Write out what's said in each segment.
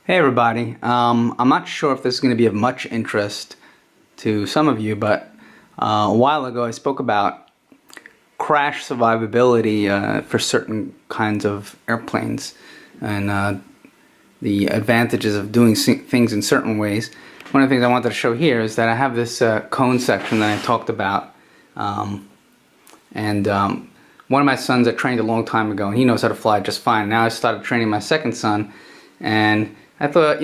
Hey everybody, I'm not sure if this is going to be of much interest to some of you, but a while ago I spoke about crash survivability for certain kinds of airplanes and the advantages of doing things in certain ways. One of the things I wanted to show here is that I have this cone section that I talked about, and one of my sons I trained a long time ago, and he knows how to fly just fine. Now I started training my second son, and I thought,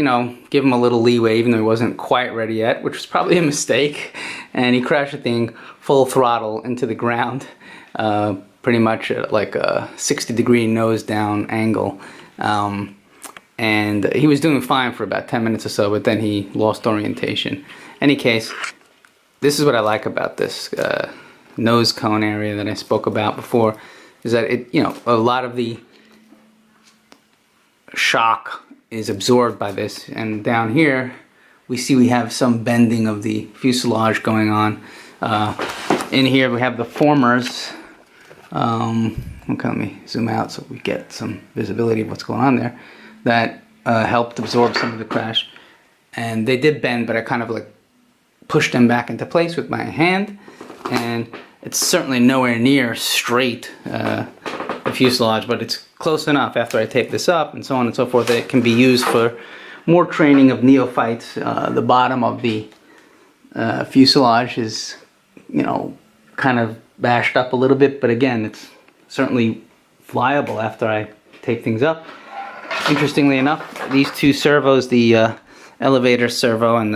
give him a little leeway even though he wasn't quite ready yet, which was probably a mistake. And he crashed the thing full throttle into the ground, pretty much at like a 60-degree nose down angle. And he was doing fine for about 10 minutes or so, but then he lost orientation. Any case, this is what I like about this nose cone area that I spoke about before, is that a lot of the shock is absorbed by this, and down here we have some bending of the fuselage going on. In here we have the formers. Okay, let me zoom out so we get some visibility of what's going on there. That helped absorb some of the crash, and they did bend, but I kind of like pushed them back into place with my hand, and it's certainly nowhere near straight, the fuselage, but it's close enough after I tape this up and so on and so forth that it can be used for more training of neophytes. The bottom of the fuselage is, kind of bashed up a little bit, but again, it's certainly flyable after I tape things up. Interestingly enough, these two servos, the elevator servo and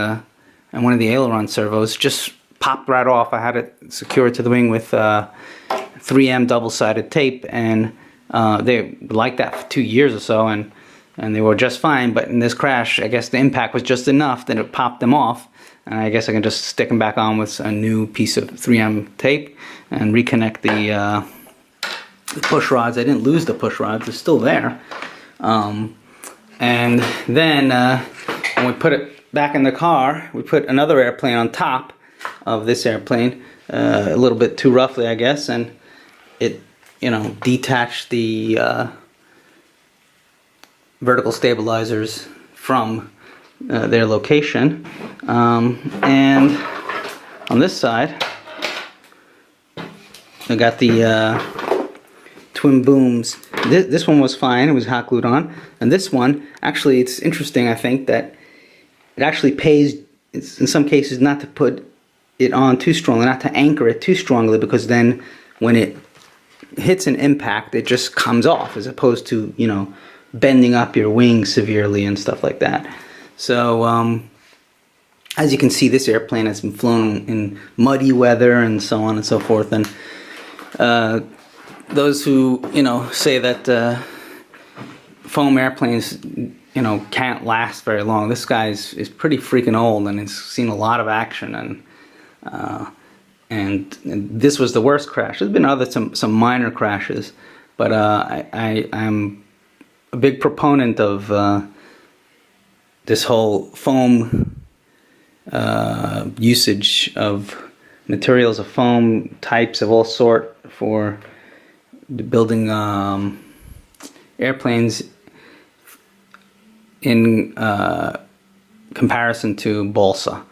one of the aileron servos, just popped right off. I had it secured to the wing with 3M double-sided tape, and they were like that for 2 years or so, and they were just fine. But in this crash, I guess the impact was just enough that it popped them off, and I guess I can just stick them back on with a new piece of 3M tape and reconnect the push rods. I didn't lose the push rods; they're still there. And then when we put it back in the car, we put another airplane on top of this airplane, a little bit too roughly, I guess, and it detached the vertical stabilizers from their location. And on this side I got the twin booms. This one was fine, it was hot glued on, and this one, actually, it's interesting, I think, that it actually pays in some cases not to put it on too strongly, not to anchor it too strongly, because then when it hits an impact, it just comes off, as opposed to, bending up your wings severely and stuff like that. So, as you can see, this airplane has been flown in muddy weather and so on and so forth, and those who, say that foam airplanes, can't last very long. This guy is pretty freaking old and has seen a lot of action, and this was the worst crash. There's been some minor crashes, but I'm a big proponent of this whole foam usage of materials of foam, types of all sort, for building airplanes in comparison to balsa.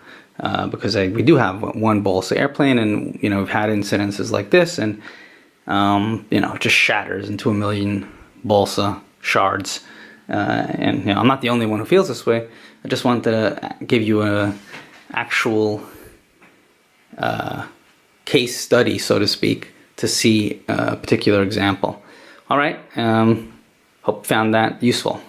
Because we do have one balsa airplane, and we've had incidences like this, and it just shatters into a million balsa shards. And I'm not the only one who feels this way. I just wanted to give you a actual case study, so to speak, to see a particular example. All right, hope you found that useful.